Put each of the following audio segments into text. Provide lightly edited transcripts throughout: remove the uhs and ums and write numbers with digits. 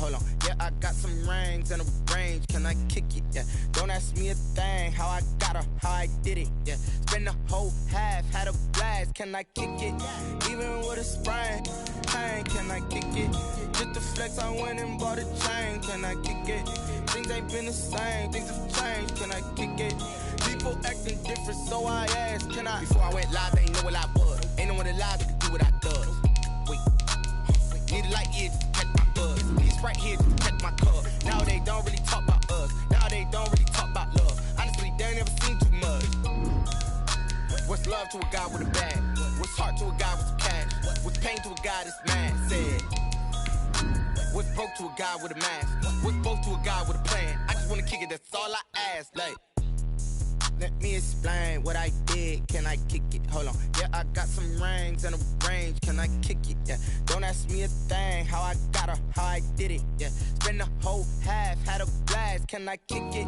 Hold on, yeah, I got some rings and a range. Can I kick it? Yeah, don't ask me a thing. How I got her, how I did it. Yeah, spend the whole half, had a blast. Can I kick it? Even with a sprain, pain. Can I kick it? Just the flex, I went and bought a chain. Can I kick it? Things ain't been the same, things have changed. Can I kick it? People acting different, so I asked, can I? Before I went live, they ain't know what I was. Ain't no one alive that can do what I does. Wait, need a light here to catch my buzz. These right here to catch my cup. Now they don't really talk about us. Now they don't really talk about love. Honestly, they ain't never seen too much. What's love to a guy with a bag? What's heart to a guy with some cash? What's pain to a guy that's mad? Said. What's broke to a guy with a mask? What's both to a guy with a plan? I just wanna kick it, that's all I ask. Like, let me explain what I did. Can I kick it? Hold on. Yeah, I got some rings and a range. Can I kick it? Yeah. Don't ask me a thing. How I got her, how I did it. Yeah. Spend the whole half, had a blast. Can I kick it?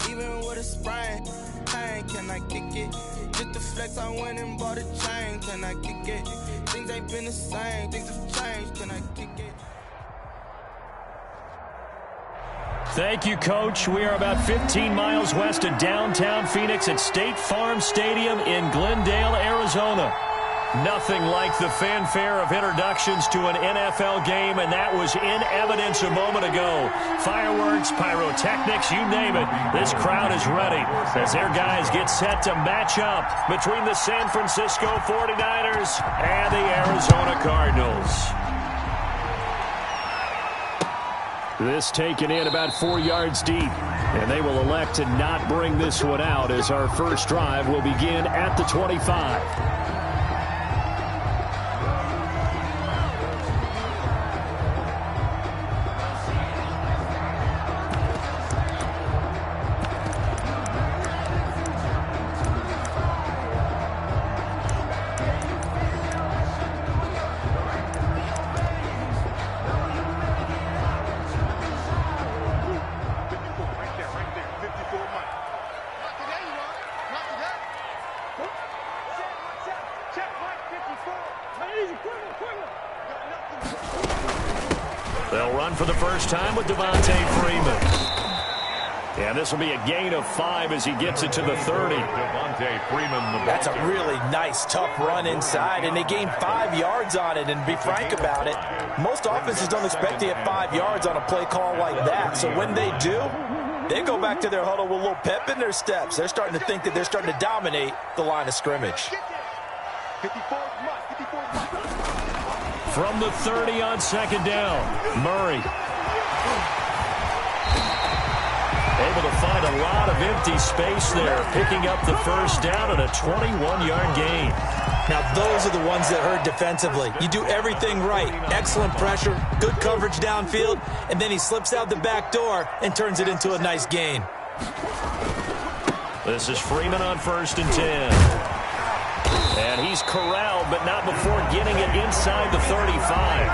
Even with a sprain, pain. Can I kick it? Just the flex, I went and bought a chain. Can I kick it? Things ain't been the same. Things have changed. Can I kick it? Thank you, Coach. We are about 15 miles west of downtown Phoenix at State Farm Stadium in Glendale, Arizona. Nothing like the fanfare of introductions to an NFL game, and that was in evidence a moment ago. Fireworks, pyrotechnics, you name it. This crowd is ready as their guys get set to match up between the San Francisco 49ers and the Arizona Cardinals. This taken in about 4 yards deep, and they will elect to not bring this one out as our first drive will begin at the 25. They'll run for the first time with Devontae Freeman. And this will be a gain of 5 as he gets it to the 30. Devontae Freeman. That's a really nice, tough run inside, and they gained 5 yards on it. And be frank about it, most offenses don't expect to get 5 yards on a play call like that. So when they do, they go back to their huddle with a little pep in their steps. They're starting to think that they're starting to dominate the line of scrimmage. From the 30 on second down, Murray. Able to find a lot of empty space there, picking up the first down and a 21-yard gain. Now, those are the ones that hurt defensively. You do everything right. Excellent pressure, good coverage downfield, and then he slips out the back door and turns it into a nice gain. This is Freeman on 1st and 10. And he's corralled, but not before getting it inside the 35.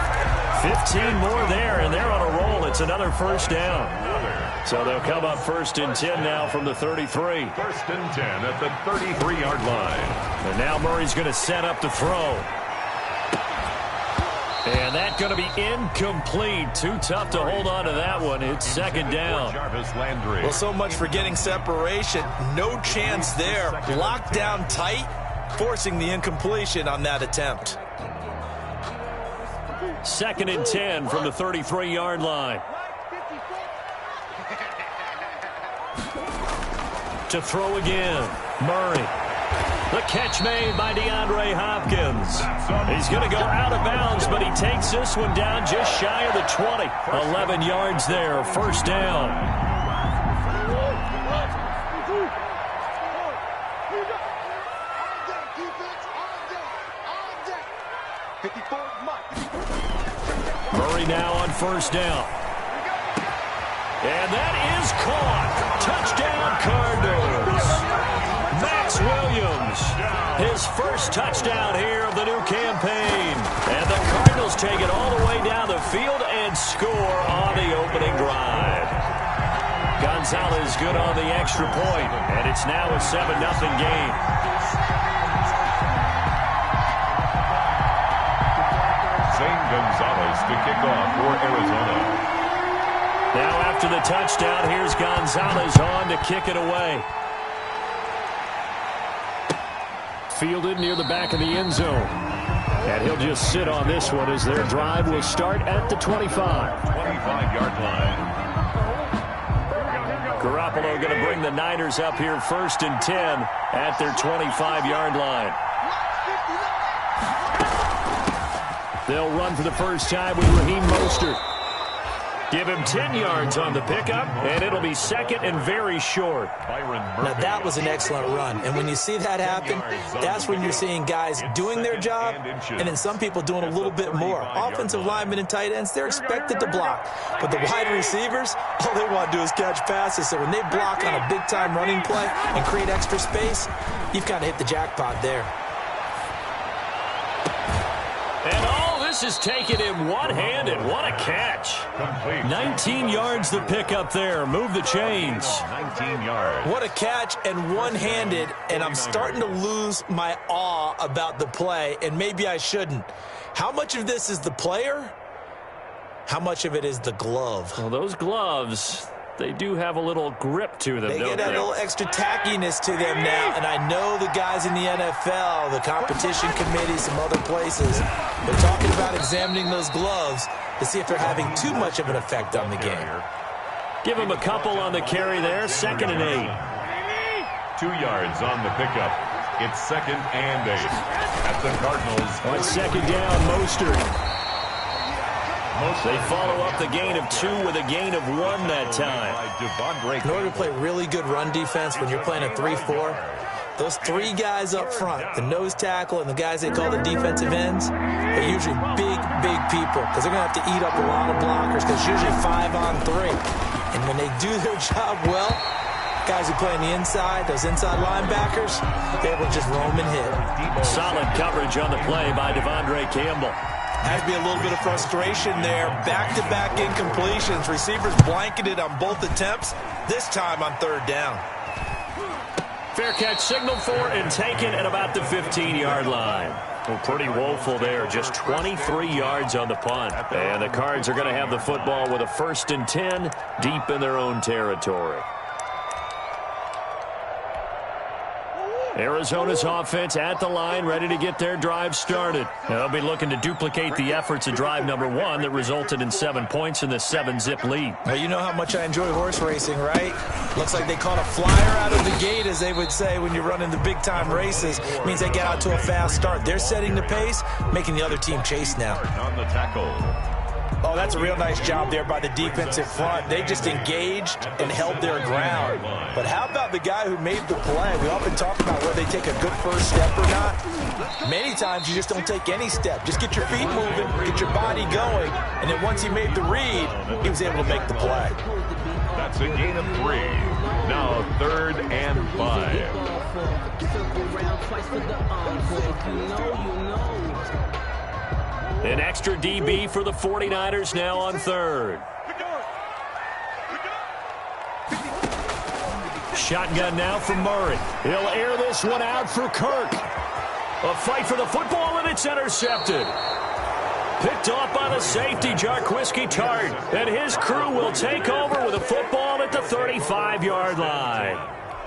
15 more there, and they're on a roll. It's another first down. So they'll come up 1st and 10 now from the 33. 1st and 10 at the 33-yard line. And now Murray's going to set up the throw. And that's going to be incomplete. Too tough to hold on to that one. It's second down. Well, so much for getting separation. No chance there. Locked down tight, forcing the incompletion on that attempt. 2nd and 10 from the 33-yard line. To throw again, Murray. The catch made by DeAndre Hopkins. He's going to go out of bounds, but he takes this one down just shy of the 20. 11 yards there, first down. Murray now on first down. And that is caught. Touchdown, Cardinals. Max Williams, his first touchdown here of the new campaign. And the Cardinals take it all the way down the field and score on the opening drive. Gonzalez good on the extra point, and it's now a 7-0 game. Zane Gonzalez to kick off for Arizona. Now after the touchdown, here's Gonzalez on to kick it away. Fielded near the back of the end zone. And he'll just sit on this one as their drive will start at the 25. 25-yard line. Garoppolo going to bring the Niners up here 1st and 10 at their 25-yard line. They'll run for the first time with Raheem Mostert. Give him 10 yards on the pickup, and it'll be 2nd and very short. Now, that was an excellent run. And when you see that happen, that's when you're seeing guys doing their job and then some people doing a little bit more. Offensive linemen and tight ends, they're expected to block. But the wide receivers, all they want to do is catch passes. So when they block on a big-time running play and create extra space, you've kind of hit the jackpot there. And all this is taken in one-handed. What a catch. Complete. 19 yards the pickup there. Move the chains. 19 yards. What a catch and one-handed, and I'm starting to lose my awe about the play, and maybe I shouldn't. How much of this is the player? How much of it is the glove? Well, those gloves, they do have a little grip to them, They don't get that little extra tackiness to them now, and I know the guys in the NFL, the competition committee, some other places, they're talking about examining those gloves to see if they're having too much of an effect on the game. Give him a couple on the carry there, 2nd and 8. 2 yards on the pickup. It's 2nd and 8. At the Cardinals. On 2nd down, Mostert. They follow up the gain of 2 with a gain of 1 that time. In order to play really good run defense when you're playing a 3-4, those 3 guys up front, the nose tackle and the guys they call the defensive ends, are usually big, big people because they're going to have to eat up a lot of blockers because it's usually 5-on-3. And when they do their job well, guys who play on the inside, those inside linebackers, they're able to just roam and hit. Solid coverage on the play by Devondre Campbell. Has to be a little bit of frustration there. Back-to-back incompletions. Receivers blanketed on both attempts, this time on 3rd down. Fair catch signaled for and taken at about the 15-yard line. Well, pretty woeful there. Just 23 yards on the punt. And the Cards are going to have the football with a 1st and 10 deep in their own territory. Arizona's offense at the line, ready to get their drive started. They'll be looking to duplicate the efforts of drive number 1 that resulted in 7 points in the 7-zip lead. Well, you know how much I enjoy horse racing, right? Looks like they caught a flyer out of the gate, as they would say when you're running the big-time races. It means they get out to a fast start. They're setting the pace, making the other team chase now. On the tackle. Oh, that's a real nice job there by the defensive front. They just engaged and held their ground. But how about the guy who made the play? We often talk about whether they take a good first step or not. Many times you just don't take any step. Just get your feet moving, get your body going, and then once he made the read, he was able to make the play. That's a gain of 3. Now 3rd and 5. An extra DB for the 49ers now on 3rd. Shotgun now from Murray. He'll air this one out for Kirk. A fight for the football, and it's intercepted. Picked off by the safety, Jarquiski Tart. And his crew will take over with a football at the 35-yard line.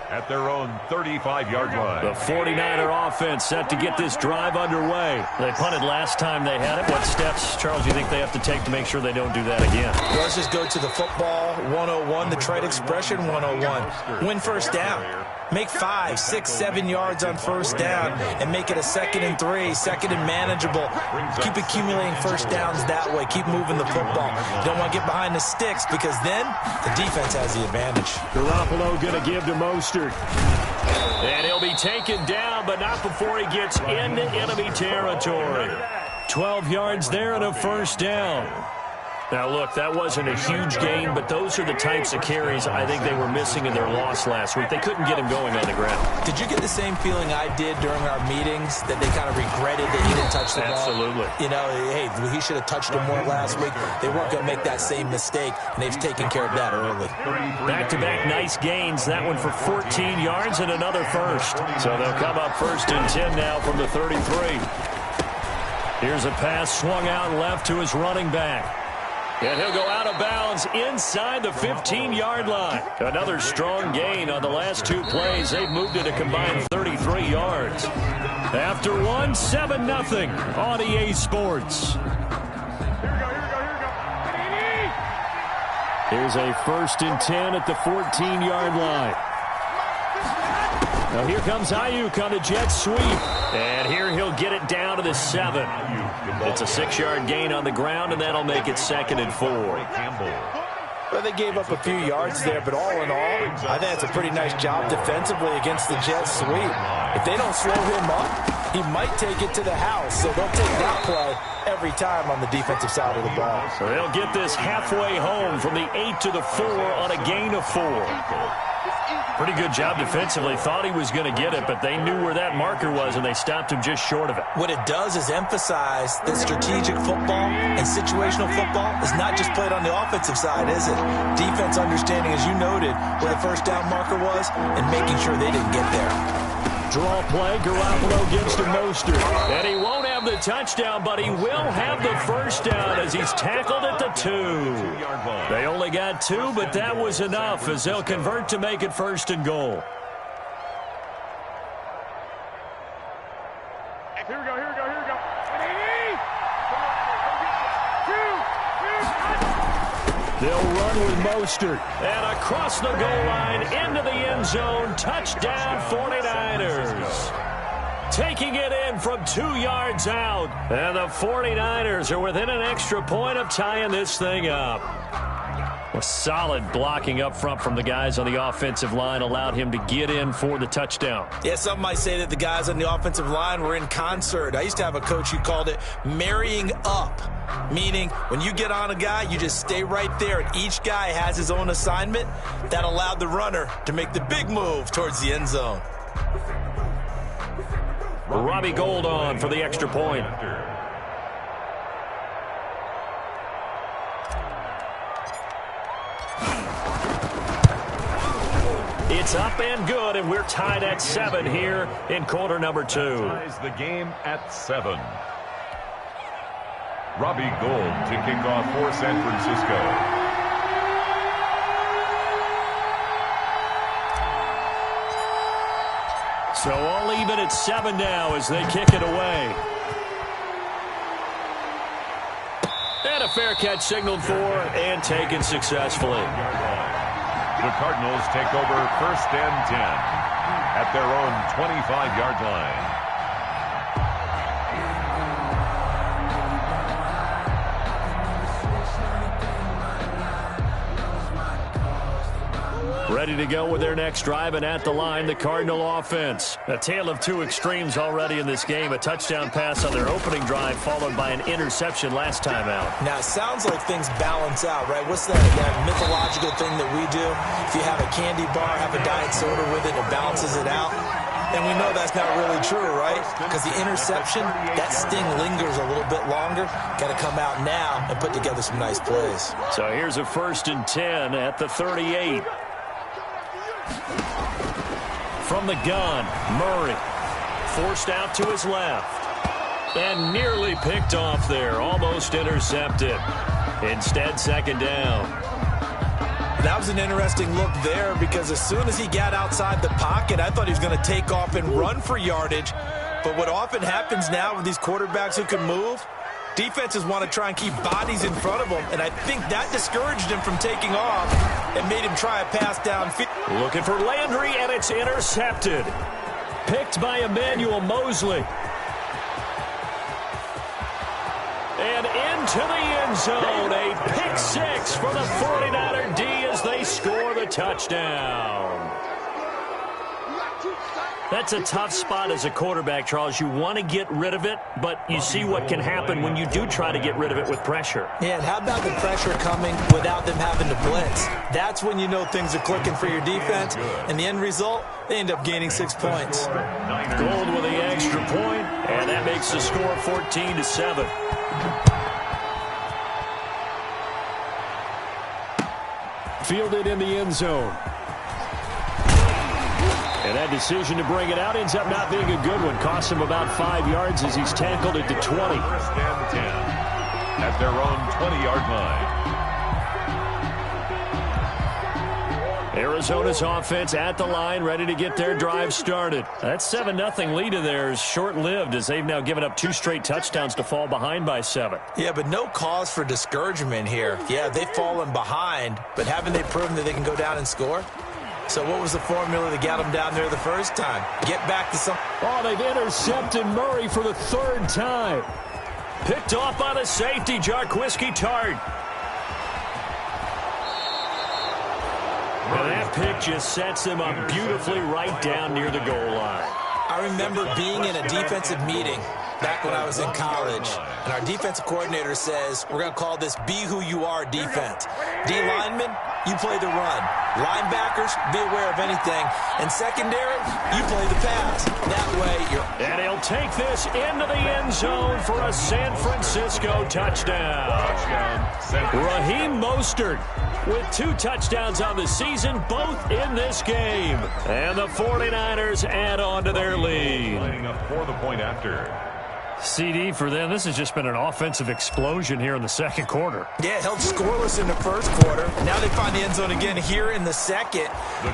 At their own 35-yard line. The 49er offense set to get this drive underway. They punted last time they had it. What steps, Charles, do you think they have to take to make sure they don't do that again? Well, let's just go to the football 101, the trade expression 101. Win first down. Make 5, 6, 7 yards on first down and make it a 2nd and 3, 2nd and manageable. Keep accumulating first downs that way. Keep moving the football. You don't want to get behind the sticks because then the defense has the advantage. Garoppolo going to give to Mostert. And he'll be taken down, but not before he gets into enemy territory. 12 yards there and a first down. Now, look, that wasn't a huge gain, but those are the types of carries I think they were missing in their loss last week. They couldn't get him going on the ground. Did you get the same feeling I did during our meetings, that they kind of regretted that he didn't touch the ball? Absolutely. You know, hey, he should have touched him more last week. They weren't going to make that same mistake, and they've taken care of that early. Back-to-back nice gains. That one for 14 yards and another first. So they'll come up 1st and 10 now from the 33. Here's a pass swung out left to his running back. And he'll go out of bounds inside the 15-yard line. Another strong gain on the last two plays. They've moved it a combined 33 yards. After one, 7-0 on EA Sports. Here's a 1st and 10 at the 14-yard line. Now here comes Ayuk on the jet sweep. And here he'll get it down to the 7. It's a 6-yard gain on the ground, and that'll make it 2nd and 4. Well, they gave up a few yards there, but all in all, I think it's a pretty nice job defensively against the jet sweep. If they don't slow him up, he might take it to the house, so they'll take that play every time on the defensive side of the ball. So they'll get this halfway home from the 8 to the 4 on a gain of 4. Pretty good job defensively. Thought he was going to get it, but they knew where that marker was, and they stopped him just short of it. What it does is emphasize that strategic football and situational football is not just played on the offensive side, is it? Defense understanding, as you noted, where the first down marker was and making sure they didn't get there. Draw play, Garoppolo gives to Mostert. And he won't have the touchdown, but he will have the first down as he's tackled at the 2. They only got 2, but that was enough as they'll convert to make it 1st and goal. Here we go. They'll run with Mostert. And across the goal line, into the end zone. Touchdown, 49ers. Taking it in from 2 yards out. And the 49ers are within an extra point of tying this thing up. A solid blocking up front from the guys on the offensive line allowed him to get in for the touchdown. Yeah, some might say that the guys on the offensive line were in concert. I used to have a coach who called it marrying up, meaning when you get on a guy, you just stay right there, and each guy has his own assignment. That allowed the runner to make the big move towards the end zone. Robbie Gould on for the extra point. It's up and good, and we're tied at 7 here in quarter number 2. Ties the game at 7. Robbie Gould to kick off for San Francisco. So all even at 7 now as they kick it away. And a fair catch signaled for and taken successfully. The Cardinals take over 1st and 10 at their own 25-yard line. Ready to go with their next drive, and at the line, the Cardinal offense. A tale of 2 extremes already in this game. A touchdown pass on their opening drive, followed by an interception last time out. Now, it sounds like things balance out, right? What's that mythological thing that we do? If you have a candy bar, have a diet soda with it, it balances it out. And we know that's not really true, right? Because the interception, that sting lingers a little bit longer. Got to come out now and put together some nice plays. So here's a 1st and 10 at the 38. From the gun, Murray forced out to his left and nearly picked off there, almost intercepted. Instead, 2nd down. That was an interesting look there because as soon as he got outside the pocket, I thought he was going to take off and run for yardage. But what often happens now with these quarterbacks who can move, defenses want to try and keep bodies in front of them, and I think that discouraged him from taking off and made him try a pass downfield. Looking for Landry, and it's intercepted. Picked by Emmanuel Mosley. And into the end zone, a pick 6 for the 49er D as they score the touchdown. That's a tough spot as a quarterback, Charles. You want to get rid of it, but you see what can happen when you do try to get rid of it with pressure. Yeah, and how about the pressure coming without them having to blitz? That's when you know things are clicking for your defense, and the end result, they end up gaining 6 points. Gould with the extra point, and that makes the score 14-7. Fielded in the end zone. And that decision to bring it out ends up not being a good one. Costs him about 5 yards as he's tackled at the 20. 1st and 10 at their own 20-yard line. Arizona's offense at the line, ready to get their drive started. That 7-0 lead of theirs short-lived as they've now given up 2 straight touchdowns to fall behind by 7. Yeah, but no cause for discouragement here. Yeah, they've fallen behind, but haven't they proven that they can go down and score? So what was the formula that got them down there the first time? Get back to some... Oh, they've intercepted Murray for the 3rd time. Picked off by the safety, Jarquiski-Tart. And that pick just sets them up beautifully right down near the goal line. I remember being in a defensive meeting back when I was in college, and our defensive coordinator says, we're going to call this Be Who You Are defense. D linemen, you play the run. Linebackers, be aware of anything. And secondary, you play the pass. That way, you're... And he'll take this into the end zone for a San Francisco touchdown. Raheem Mostert with 2 touchdowns on the season, both in this game. And the 49ers add on to their lead. Lining up for the point after. CD for them. This has just been an offensive explosion here in the second quarter. Yeah, held scoreless in the first quarter. Now they find the end zone again here in the second.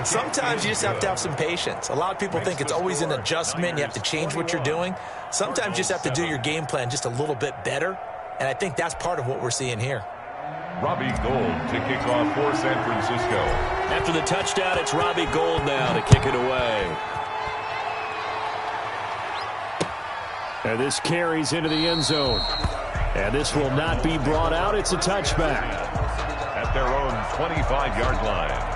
Sometimes you just have to have some patience. A lot of people think it's always an adjustment. You have to change what you're doing. Sometimes you just have to do your game plan just a little bit better. And I think that's part of what we're seeing here. Robbie Gould to kick off for San Francisco. After the touchdown, it's Robbie Gould now to kick it away. And this carries into the end zone. And this will not be brought out. It's a touchback. At their own 25-yard line.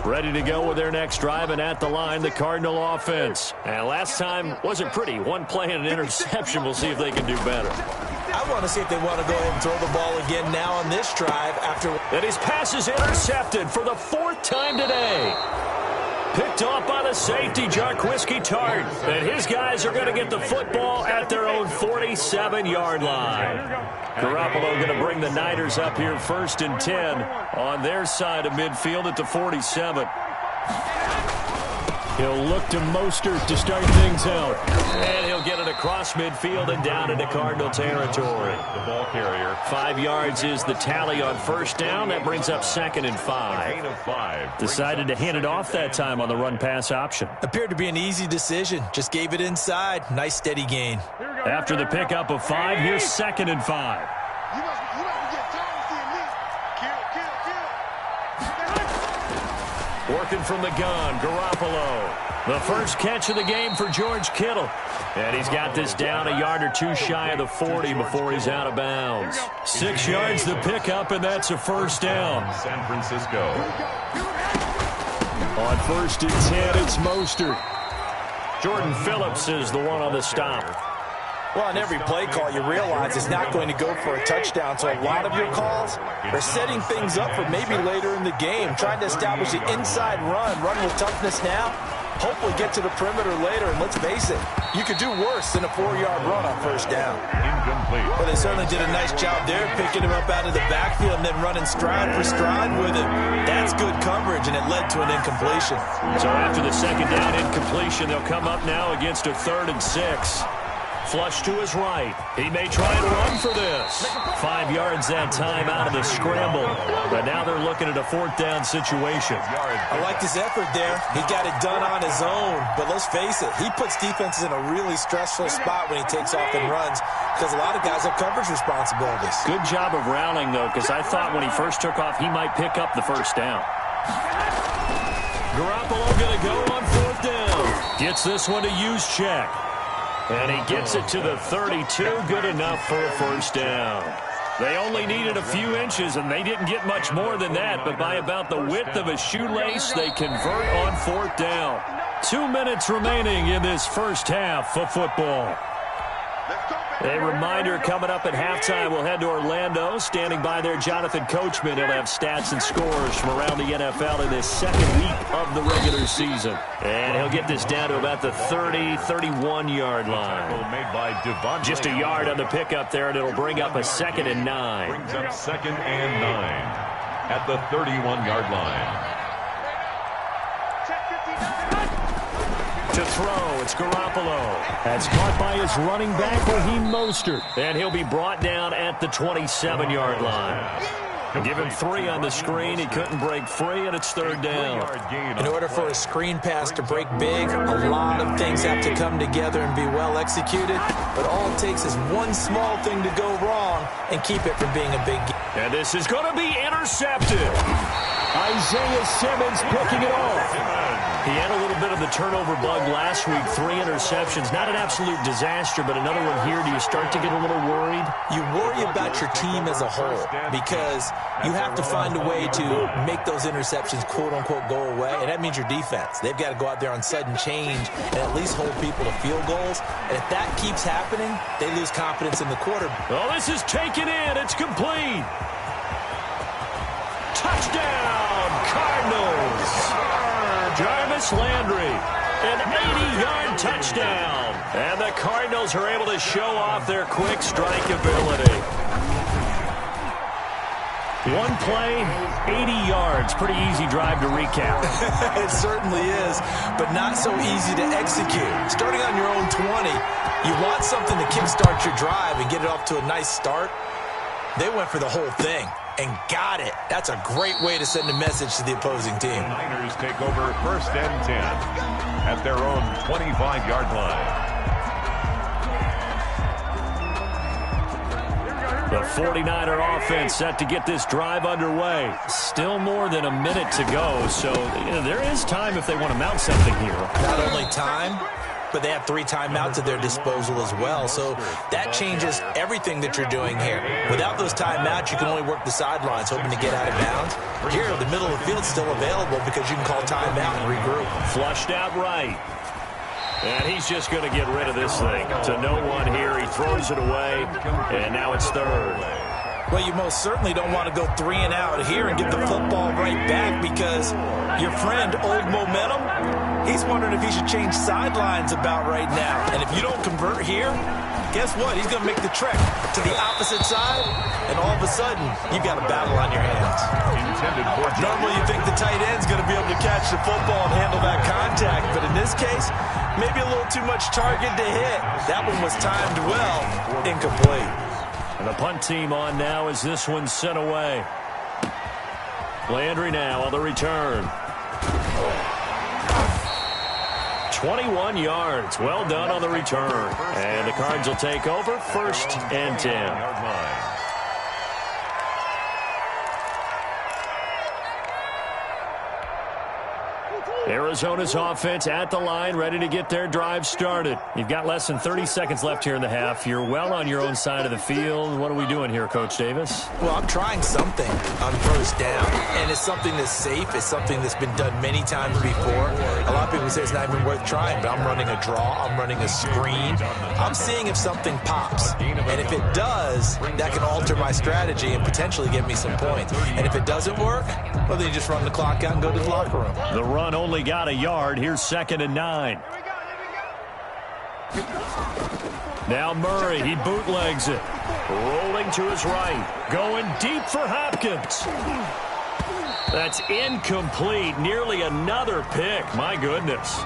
Ready to go with their next drive, and at the line, the Cardinal offense. And last time wasn't pretty. 1 play and an interception. We'll see if they can do better. I want to see if they want to go ahead and throw the ball again now on this drive after... And his pass is intercepted for the 4th time today. Picked off by the safety, Jarquiski-Tart. And his guys are going to get the football at their own 47-yard line. Garoppolo going to bring the Niners up here 1st and 10 on their side of midfield at the 47. He'll look to Mostert to start things out. And he'll get it across midfield and down into Cardinal territory. The ball carrier. 5 yards is the tally on 1st down. That brings up 2nd and 5. Gain of 5. Decided to hand it off that time on the run-pass option. Appeared to be an easy decision. Just gave it inside. Nice steady gain. After the pickup of 5, here's 2nd and 5. Working from the gun, Garoppolo. The first catch of the game for George Kittle. And he's got this down a yard or 2 shy of the 40 before he's out of bounds. 6 yards the pickup, and that's a 1st down. San Francisco. On 1st and 10, it's Mostert. Jordan Phillips is the one on the stop. Well, on every play call, you realize it's not going to go for a touchdown. So a lot of your calls are setting things up for maybe later in the game, trying to establish the inside run with toughness now, hopefully get to the perimeter later. And let's face it, you could do worse than a 4-yard run on 1st down. Incomplete. Well, they certainly did a nice job there, picking him up out of the backfield and then running stride for stride with him. That's good coverage, and it led to an incompletion. So after the 2nd down incompletion, they'll come up now against a 3rd and 6. Flush to his right. He may try and run for this. 5 yards that time out of the scramble. But now they're looking at a 4th down situation. I liked his effort there. He got it done on his own. But let's face it, he puts defenses in a really stressful spot when he takes off and runs because a lot of guys have coverage responsibilities. Good job of rallying, though, because I thought when he first took off, he might pick up the 1st down. Garoppolo going to go on 4th down. Gets this one to Juszczyk. And he gets it to the 32, good enough for a 1st down. They only needed a few inches, and they didn't get much more than that, but by about the width of a shoelace, they convert on 4th down. 2 minutes remaining in this first half of football. A reminder coming up at halftime, we'll head to Orlando. Standing by there, Jonathan Coachman. He'll have stats and scores from around the NFL in this 2nd week of the regular season. And he'll get this down to about the 30, 31-yard line. Just a yard on the pickup there, and it'll bring up a 2nd and 9. Brings up 2nd and 9 at the 31-yard line. To throw, it's Garoppolo. That's caught by his running back, Raheem Mostert. And he'll be brought down at the 27-yard line. Give him 3 on the screen. He couldn't break free, and it's 3rd down. In order for a screen pass to break big, a lot of things have to come together and be well executed. But all it takes is one small thing to go wrong and keep it from being a big game. And this is going to be intercepted. Isaiah Simmons picking it off. He had a little bit of the turnover bug last week, 3 interceptions. Not an absolute disaster, but another one here. Do you start to get a little worried? You worry about your team as a whole because you have to find a way to make those interceptions, quote-unquote, go away, and that means your defense. They've got to go out there on sudden change and at least hold people to field goals, and if that keeps happening, they lose confidence in the quarterback. Oh, this is taken in. It's complete. Touchdown, Cardinals. Jarvis Landry, an 80-yard touchdown. And the Cardinals are able to show off their quick strike ability. One play, 80 yards. Pretty easy drive to recap. It certainly is, but not so easy to execute. Starting on your own 20, you want something to kickstart your drive and get it off to a nice start. They went for the whole thing and got it. That's a great way to send a message to the opposing team. The Niners take over 1st and 10 at their own 25-yard line. The 49er offense set to get this drive underway. Still more than a minute to go, so there is time if they want to mount something here. Not only time, but they have 3 timeouts at their disposal as well. So that changes everything that you're doing here. Without those timeouts, you can only work the sidelines, hoping to get out of bounds. Here, the middle of the field's still available because you can call timeout and regroup. Flushed out right. And he's just going to get rid of this thing. To no one here. He throws it away, and now it's 3rd. Well, you most certainly don't want to go 3 and out here and get the football right back because your friend, Old Momentum, he's wondering if he should change sidelines about right now. And if you don't convert here, guess what? He's going to make the trek to the opposite side, and all of a sudden, you've got a battle on your hands. Normally, you think the tight end's going to be able to catch the football and handle that contact, but in this case, maybe a little too much target to hit. That one was timed well, incomplete. And the punt team on now as this one's sent away. Landry now on the return. 21 yards. Well done on the return. And the Cards will take over 1st and 10. Arizona's offense at the line, ready to get their drive started. You've got less than 30 seconds left here in the half. You're well on your own side of the field. What are we doing here, Coach Davis? Well, I'm trying something on 1st down, and it's something that's safe. It's something that's been done many times before. A lot of people say it's not even worth trying, but I'm running a draw. I'm running a screen. I'm seeing if something pops, and if it does, that can alter my strategy and potentially get me some points. And if it doesn't work, well, then you just run the clock out and go to the locker room. The run only got a yard. Here's 2nd and 9. Now Murray, he bootlegs it. Rolling to his right. Going deep for Hopkins. That's incomplete. Nearly another pick. My goodness.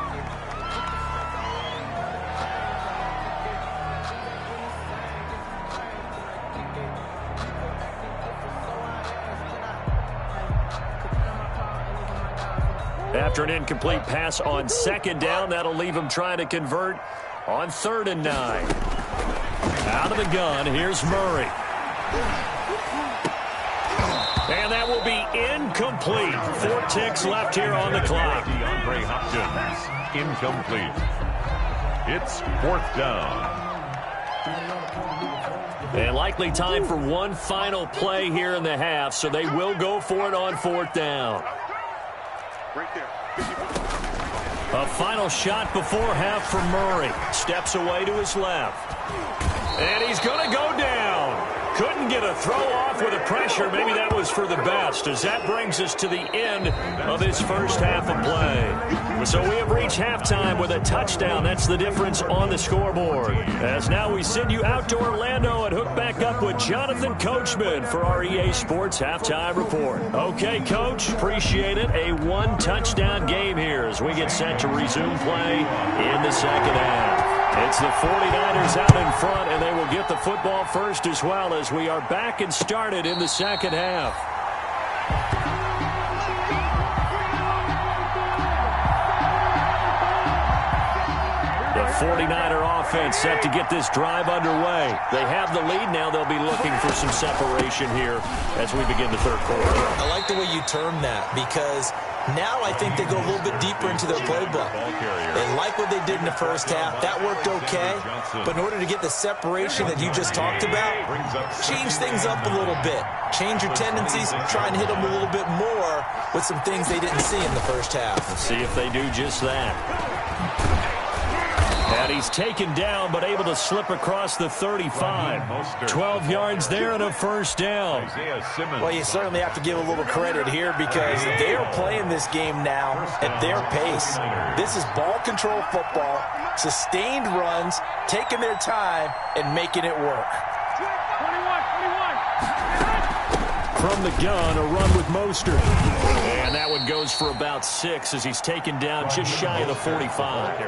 After an incomplete pass on 2nd down, that'll leave him trying to convert on 3rd and 9. Out of the gun, here's Murray. And that will be incomplete. 4 ticks left here on the clock. DeAndre Hopkins, incomplete. It's 4th down. And likely time for one final play here in the half, so they will go for it on 4th down. Right there. A final shot before half for Murray. Steps away to his left. And he's going to go down. Couldn't get a throw off with the pressure. Maybe that was for the best, as that brings us to the end of his first half of play. With So we have reached halftime with a touchdown. That's the difference on the scoreboard. As now we send you out to Orlando and hook back up with Jonathan Coachman for our EA Sports Halftime Report. Okay, Coach, appreciate it. A one-touchdown game here as we get set to resume play in the second half. It's the 49ers out in front, and they will get the football first as well as we are back and started in the second half. The 49er offense set to get this drive underway. They have the lead now. They'll be looking for some separation here as we begin the third quarter. I like the way you term that because now I think they go a little bit deeper into their playbook. They like what they did in the first half. That worked okay. But in order to get the separation that you just talked about, change things up a little bit. Change your tendencies. Try and hit them a little bit more with some things they didn't see in the first half. Let's see if they do just that. And he's taken down, but able to slip across the 35. 12 yards there and a first down. Well, you certainly have to give a little credit here because they are playing this game now at their pace. This is ball control football, sustained runs, taking their time, and making it work. From the gun, a run with Mostert. And that one goes for about 6 as he's taken down just shy of the 45.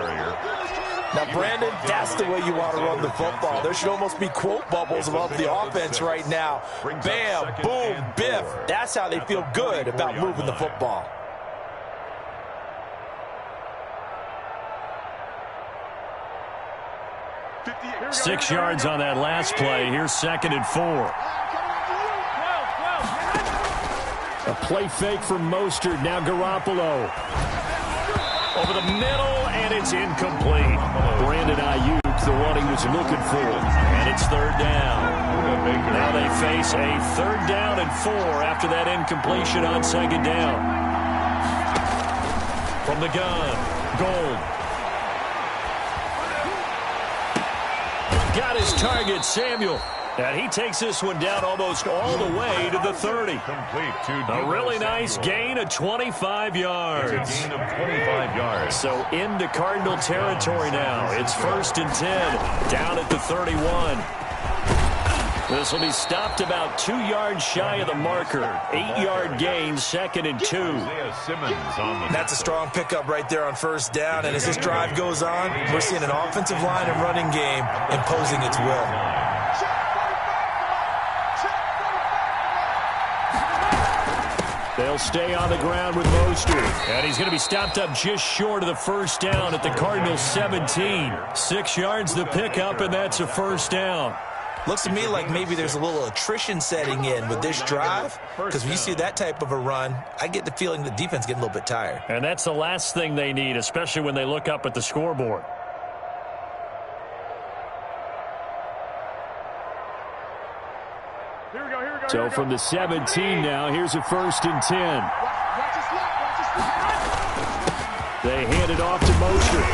Now, Brandon, that's the way you want to run the football. There should almost be quote bubbles above the offense right now. Bam, boom, biff. That's how they feel good about moving the football. Six yards on that last play. Here's 2nd and 4. A play fake from Mostert. Now Garoppolo. Over the middle, and it's incomplete. Brandon Ayuk, the one he was looking for. And it's 3rd down. Now they face a 3rd down and 4 after that incompletion on 2nd down. From the gun, Gold. Got his target, Samuel. And he takes this one down almost all the way to the 30. A really nice gain of 25 yards. So into Cardinal territory now. It's 1st and 10, down at the 31. This will be stopped about 2 yards shy of the marker. 8-yard gain, 2nd and 2. That's a strong pickup right there on 1st down. And as this drive goes on, we're seeing an offensive line and running game imposing its will. They'll stay on the ground with Mostert. And he's going to be stopped up just short of the 1st down at the Cardinals' 17. 6 yards the pickup, and that's a 1st down. Looks to me like maybe there's a little attrition setting in with this drive, because when you see that type of a run, I get the feeling the defense getting a little bit tired. And that's the last thing they need, especially when they look up at the scoreboard. So from the 17 now, here's a 1st and 10. They hand it off to Mostert.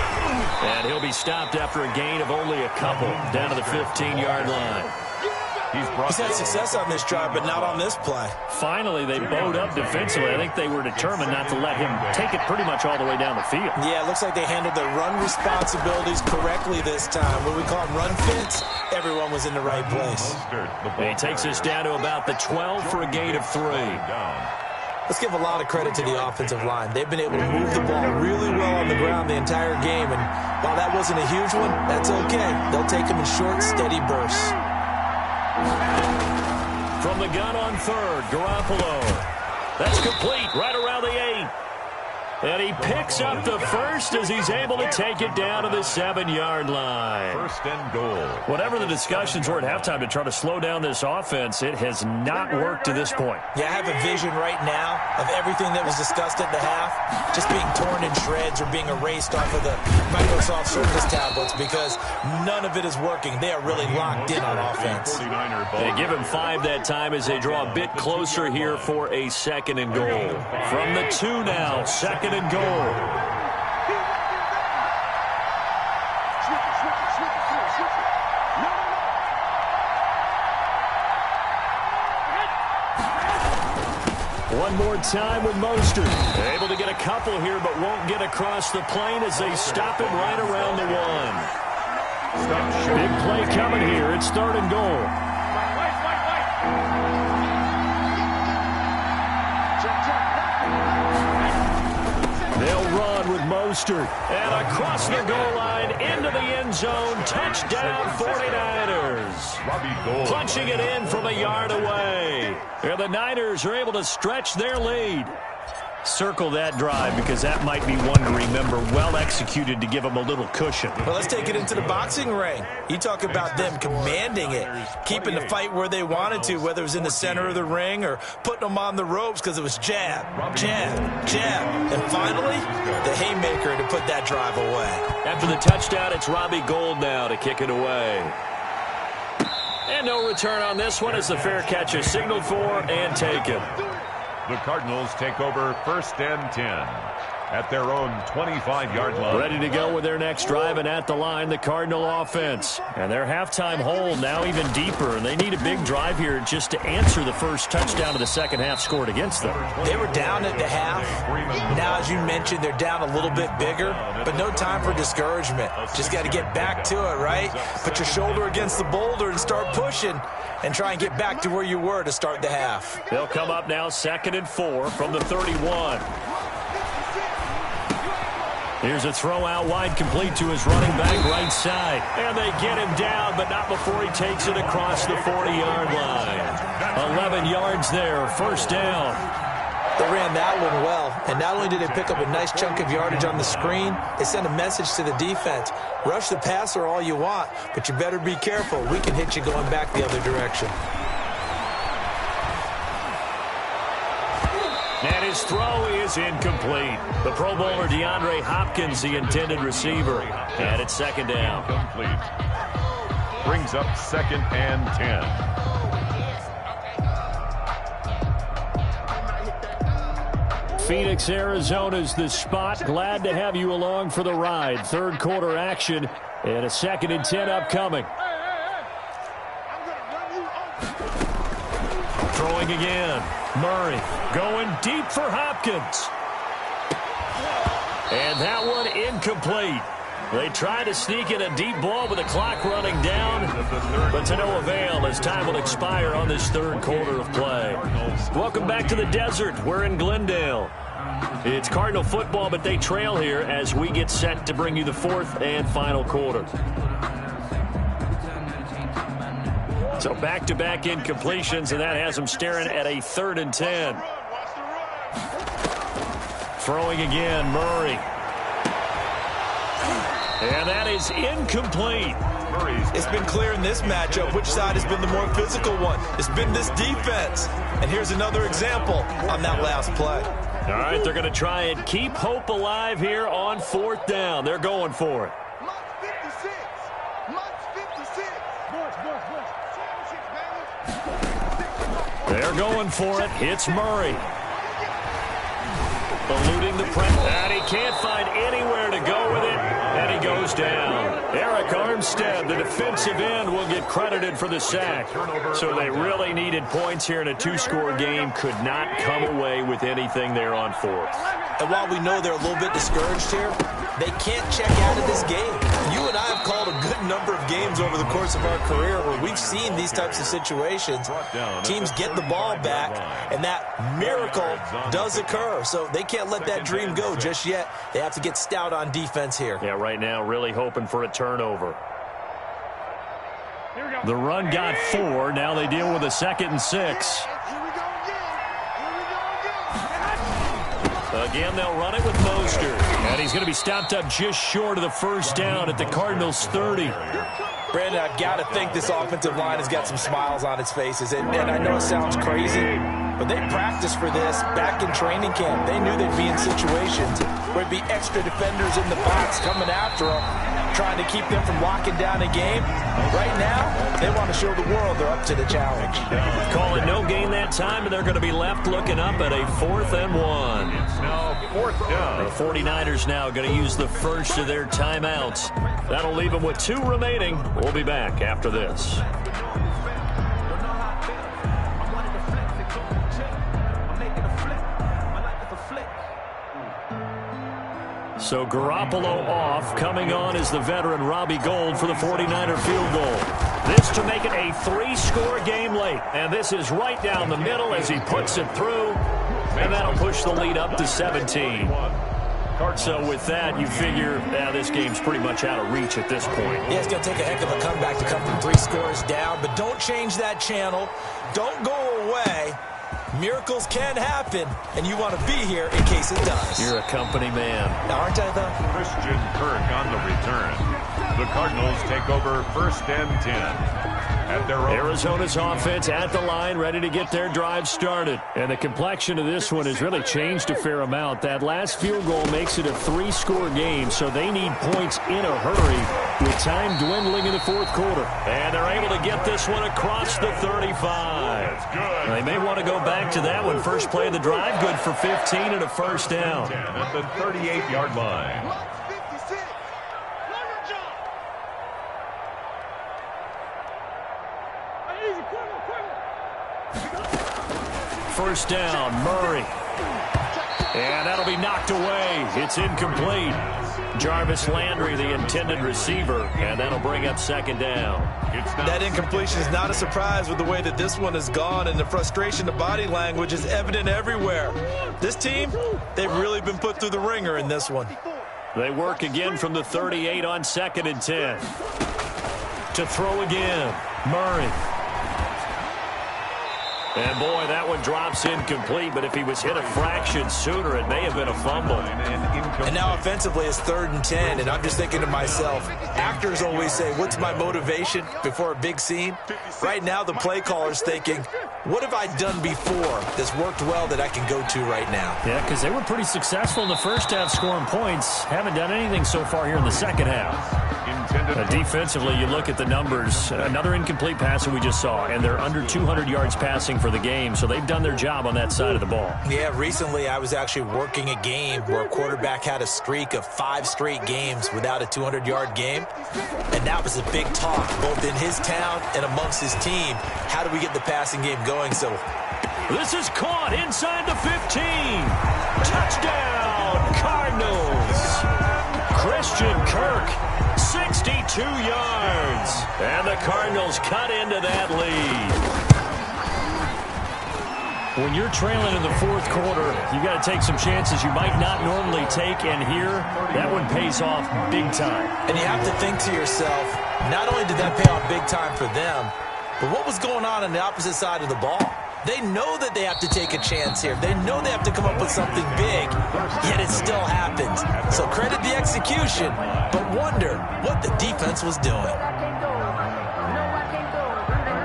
And he'll be stopped after a gain of only a couple, down to the 15-yard line. He's had success on this drive, but not on this play. Finally, they bowed up defensively. I think they were determined not to let him take it pretty much all the way down the field. Yeah, it looks like they handled their run responsibilities correctly this time. When we call them run fits, everyone was in the right place. And he takes us down to about the 12 for a gain of 3. Let's give a lot of credit to the offensive line. They've been able to move the ball really well on the ground the entire game. And while that wasn't a huge one, that's okay. They'll take them in short, steady bursts. From the gun on 3rd, Garoppolo. That's complete right around the 8. And he picks up the 1st as he's able to take it down to the 7-yard line. 1st and goal. Whatever the discussions were at halftime to try to slow down this offense, it has not worked to this point. Yeah, I have a vision right now of everything that was discussed at the half just being torn in shreds or being erased off of the Microsoft Surface tablets because none of it is working. They are really locked in on offense. They give him 5 that time as they draw a bit closer here for a 2nd and goal. From the 2 now, 2nd and goal. One more time with Mostert. Able to get a couple here, but won't get across the plane as they stop him right around the 1. Big play coming here. It's 3rd and goal. They'll run with Mostert. And across the goal line, into the end zone. Touchdown, 49ers. Punching it in from a yard away. And the Niners are able to stretch their lead. Circle that drive because that might be one to remember. Well executed to give them a little cushion. Well, let's take it into the boxing ring. You talk about them commanding it, keeping the fight where they wanted to, whether it was in the center of the ring or putting them on the ropes because it was jab, jab, jab. And finally, the haymaker to put that drive away. After the touchdown, it's Robbie Gould now to kick it away. And no return on this one as the fair catch is signaled for and taken. The Cardinals take over 1st and 10 at their own 25-yard line. Ready to go with their next drive, and at the line, the Cardinal offense. And their halftime hold now even deeper, and they need a big drive here just to answer the first touchdown of the second half scored against them. They were down at the half. Now, as you mentioned, they're down a little bit bigger, but no time for discouragement. Just got to get back to it, right? Put your shoulder against the boulder and start pushing and try and get back to where you were to start the half. They'll come up now 2nd and 4 from the 31. Here's a throw out wide, complete to his running back right side. And they get him down, but not before he takes it across the 40-yard line. 11 yards there, 1st down. They ran that one well, and not only did they pick up a nice chunk of yardage on the screen, they sent a message to the defense. Rush the passer all you want, but you better be careful. We can hit you going back the other direction. And his throw is incomplete. The Pro Bowler DeAndre Hopkins, the intended receiver. And it's 2nd down. Complete. Brings up 2nd and 10. Phoenix, Arizona's the spot. Glad to have you along for the ride. 3rd quarter action and a 2nd and 10 upcoming. Throwing again. Murray going deep for Hopkins. And that one incomplete. They try to sneak in a deep ball with the clock running down, but to no avail as time will expire on this 3rd quarter of play. Welcome back to the desert. We're in Glendale. It's Cardinal football, but they trail here as we get set to bring you the 4th and final quarter. So back-to-back incompletions, and that has them staring at a 3rd and 10. Throwing again, Murray. And that is incomplete. It's been clear in this matchup which side has been the more physical one. It's been this defense. And here's another example on that last play. All right, they're going to try and keep hope alive here on 4th down. They're going for it. They're going for it. It's Murray. Eluding the press. And he can't find anywhere to go with it. And he goes down. Eric Armstead, the defensive end, will get credited for the sack. So they really needed points here in a 2-score game. Could not come away with anything there on 4th. And while we know they're a little bit discouraged here, they can't check out of this game. You and I have called a good number of games over the course of our career where we've seen these types of situations. Teams get the ball back, and that miracle does occur. So they can't let that dream go just yet. They have to get stout on defense here. Yeah, right now really hoping for a turnover. The run got 4. Now they deal with a 2nd and 6. Again, they'll run it with Mostert. And he's going to be stopped up just short of the 1st down at the Cardinals' 30. Brandon, I've got to think this offensive line has got some smiles on its faces. And I know it sounds crazy, but they practiced for this back in training camp. They knew they'd be in situations where it'd be extra defenders in the box coming after them, trying to keep them from locking down a game. Right now, they want to show the world they're up to the challenge. Calling no gain that time, and they're going to be left looking up at a 4th and 1. It's now 4th down. The 49ers now going to use the first of their timeouts. That'll leave them with 2 remaining. We'll be back after this. So Garoppolo off. Coming on is the veteran Robbie Gould for the 49er field goal. This to make it a 3-score game late. And this is right down the middle as he puts it through. And that'll push the lead up to 17. So with that, you figure this game's pretty much out of reach at this point. Yeah, it's going to take a heck of a comeback to come from 3 scores down. But don't change that channel. Don't go away. Miracles can happen, and you want to be here in case it does. You're a company man. Aren't I, though? Christian Kirk on the return. The Cardinals take over 1st and 10. At their own. Arizona's offense at the line, ready to get their drive started. And the complexion of this one has really changed a fair amount. That last field goal makes it a 3-score game, so they need points in a hurry with time dwindling in the 4th quarter. And they're able to get this one across the 35. They may want to go back to that one. First play of the drive, good for 15 and a first down. At the 38-yard line. First down, Murray. And that'll be knocked away. It's incomplete. Jarvis Landry, the intended receiver, and that'll bring up 2nd down. That incompletion is not a surprise with the way that this one has gone, and the frustration, the body language is evident everywhere. This team, they've really been put through the ringer in this one. They work again from the 38 on 2nd and 10. To throw again, Murray. And, boy, that one drops incomplete, but if he was hit a fraction sooner, it may have been a fumble. And now offensively it's 3rd and 10, and I'm just thinking to myself, actors always say, what's my motivation before a big scene? Right now the play caller's thinking, what have I done before that's worked well that I can go to right now? Yeah, because they were pretty successful in the first half scoring points. Haven't done anything so far here in the second half. Defensively, you look at the numbers. Another incomplete pass that we just saw, and they're under 200 yards passing for the game, so they've done their job on that side of the ball. Yeah, recently I was actually working a game where a quarterback had a streak of 5 straight games without a 200-yard game, and that was a big talk both in his town and amongst his team. How do we get the passing game going? So this is caught inside the 15. Touchdown, Cardinals. Christian Kirk, 62 yards. And the Cardinals cut into that lead. When you're trailing in the 4th quarter, you got to take some chances you might not normally take, and here, that one pays off big time. And you have to think to yourself, not only did that pay off big time for them, but what was going on the opposite side of the ball? They know that they have to take a chance here. They know they have to come up with something big, yet it still happens. So credit the execution, but wonder what the defense was doing.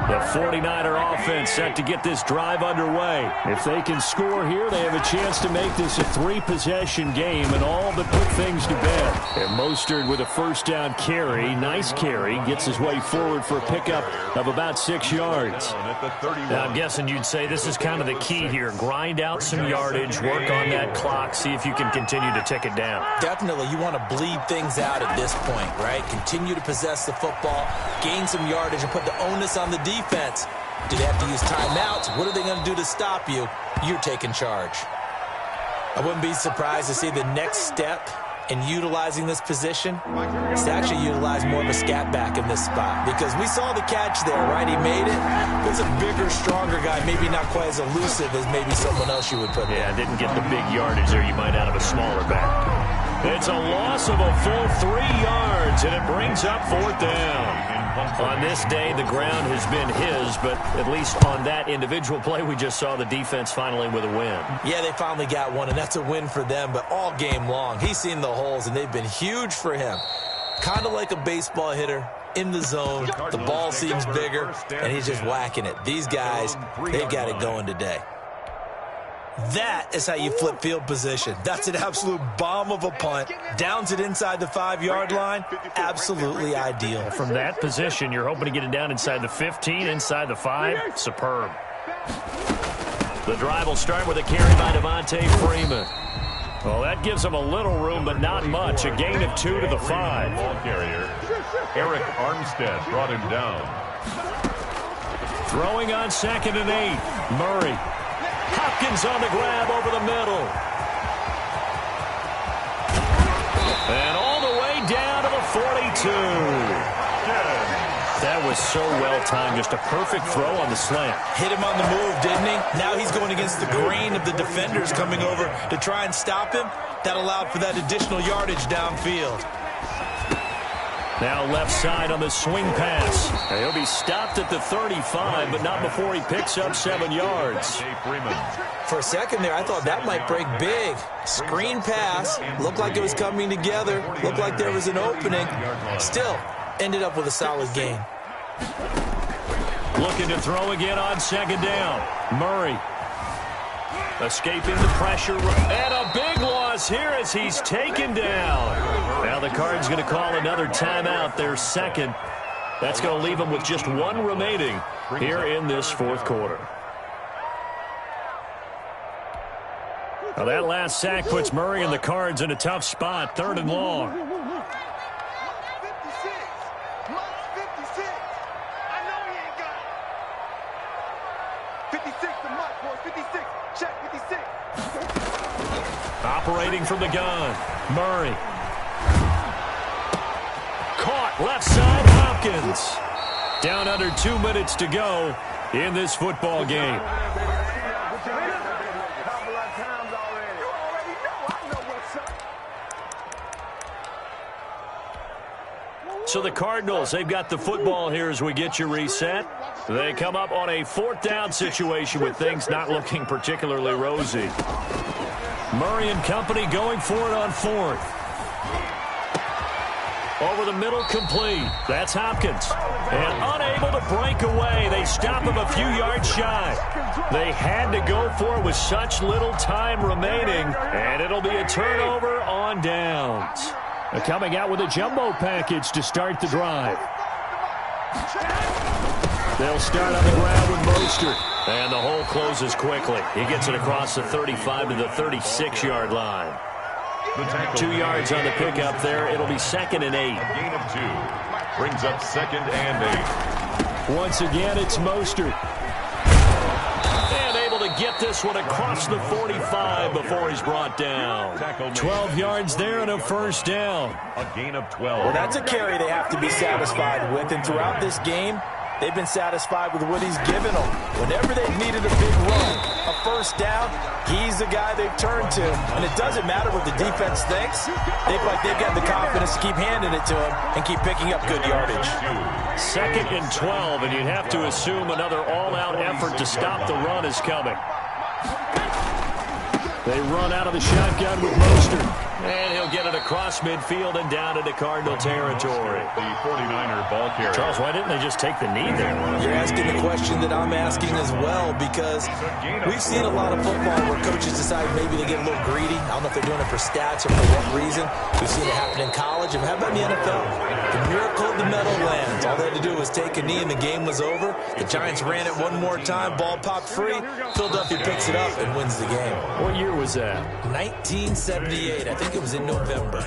The 49er offense set to get this drive underway. If they can score here, they have a chance to make this a 3-possession game and all but put things to bed. And Mostert with a first down carry, nice carry, gets his way forward for a pickup of about 6 yards. Now, I'm guessing you'd say this is kind of the key here. Grind out some yardage, work on that clock, see if you can continue to tick it down. Definitely, you want to bleed things out at this point, right? Continue to possess the football, gain some yardage, and put the onus on the defense. Do they have to use timeouts? What are they going to do to stop you? You're taking charge. I wouldn't be surprised to see the next step in utilizing this position is to actually utilize more of a scat back in this spot, because we saw the catch there, right? He made it. It's a bigger, stronger guy, maybe not quite as elusive as maybe someone else you would put there. Yeah, didn't get the big yardage there you might out of a smaller back. It's a loss of a full 3 yards, and it brings up 4th down. On this day, the ground has been his, but at least on that individual play, we just saw the defense finally with a win. Yeah, they finally got one, and that's a win for them, but all game long, he's seen the holes, and they've been huge for him. Kind of like a baseball hitter in the zone. The ball seems bigger, and he's just whacking it. These guys, they've got it going today. That is how you flip field position. That's an absolute bomb of a punt. Downs it inside the 5-yard line. Absolutely ideal. From that position, you're hoping to get it down inside the 15, inside the 5. Superb. The drive will start with a carry by Devontae Freeman. Well, that gives them a little room, but not much. A gain of 2 to the 5. Ball carrier, Eric Armstead brought him down. Throwing on 2nd and 8. Murray. Hopkins on the grab over the middle. That was so well-timed. Just a perfect throw on the slant. Hit him on the move, didn't he? Now he's going against the grain of the defenders coming over to try and stop him. That allowed for that additional yardage downfield. Now left side on the swing pass. He'll be stopped at the 35, but not before he picks up 7 yards. For a second there, I thought that might break big. Screen pass. Looked like it was coming together. Looked like there was an opening. Still, ended up with a solid gain. Looking to throw again on second down. Murray escaping the pressure. And a big loss here as he's taken down. Now the Cards going to call another timeout, their second. That's going to leave them with just 1 remaining here in this fourth quarter. Now that last sack puts Murray and the Cards in a tough spot, 3rd and long. 56. I know he ain't got it. 56 to Mike, boys. 56. Check 56. Operating from the gun. Murray. Caught left side, Hopkins. Down under 2 minutes to go in this football game. So the Cardinals, they've got the football here as we get you reset. They come up on a 4th down situation with things not looking particularly rosy. Murray and company going for it on 4th. Over the middle, complete. That's Hopkins. And unable to break away. They stop him a few yards shy. They had to go for it with such little time remaining. And it'll be a turnover on downs. Coming out with a jumbo package to start the drive. They'll start on the ground with Mostert. And the hole closes quickly. He gets it across the 35 to the 36-yard line. 2 yards on the pickup there. It'll be 2nd and 8. Gain of 2. Brings up 2nd and 8. Once again, it's Mostert. And able to get this one across the 45 before he's brought down. 12 yards there and a 1st down. A gain of 12. Well, that's a carry they have to be satisfied with. And throughout this game, they've been satisfied with what he's given them. Whenever they've needed a big run, a 1st down, he's the guy they've turned to. And it doesn't matter what the defense thinks. They feel like they've got the confidence to keep handing it to him and keep picking up good yardage. 2nd and 12, and you'd have to assume another all-out effort to stop the run is coming. They run out of the shotgun with Mostert. And he'll get it across midfield and down into Cardinal territory. The 49er ball carrier. Charles, why didn't they just take the knee there? You're asking the question that I'm asking as well, because we've seen a lot of football where coaches decide maybe they get a little greedy. I don't know if they're doing it for stats or for what reason. We've seen it happen in college. And how about in the NFL? The miracle of the Meadowlands. All they had to do was take a knee and the game was over. The Giants ran it one more time. Ball popped free. Philadelphia picks it up and wins the game. What year was that? 1978. I think it was in November.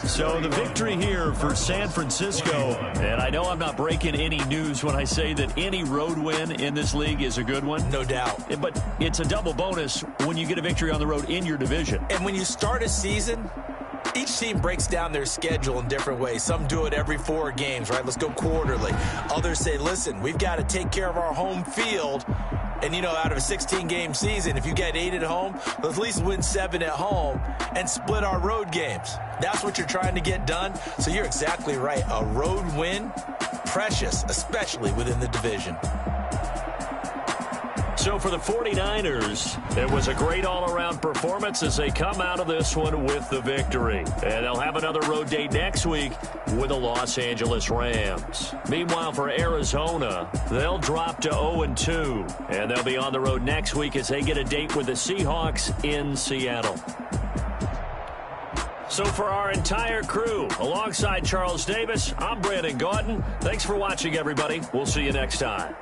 So the victory here for San Francisco, and I know I'm not breaking any news when I say that any road win in this league is a good one. No doubt. But it's a double bonus when you get a victory on the road in your division. And when you start a season, each team breaks down their schedule in different ways. Some do it every 4 games, right? Let's go quarterly. Others say, listen, we've got to take care of our home field. And, you know, out of a 16-game season, if you get 8 at home, let's at least win 7 at home and split our road games. That's what you're trying to get done. So you're exactly right. A road win, precious, especially within the division. So for the 49ers, it was a great all-around performance as they come out of this one with the victory. And they'll have another road date next week with the Los Angeles Rams. Meanwhile, for Arizona, they'll drop to 0-2. And they'll be on the road next week as they get a date with the Seahawks in Seattle. So for our entire crew, alongside Charles Davis, I'm Brandon Gaudin. Thanks for watching, everybody. We'll see you next time.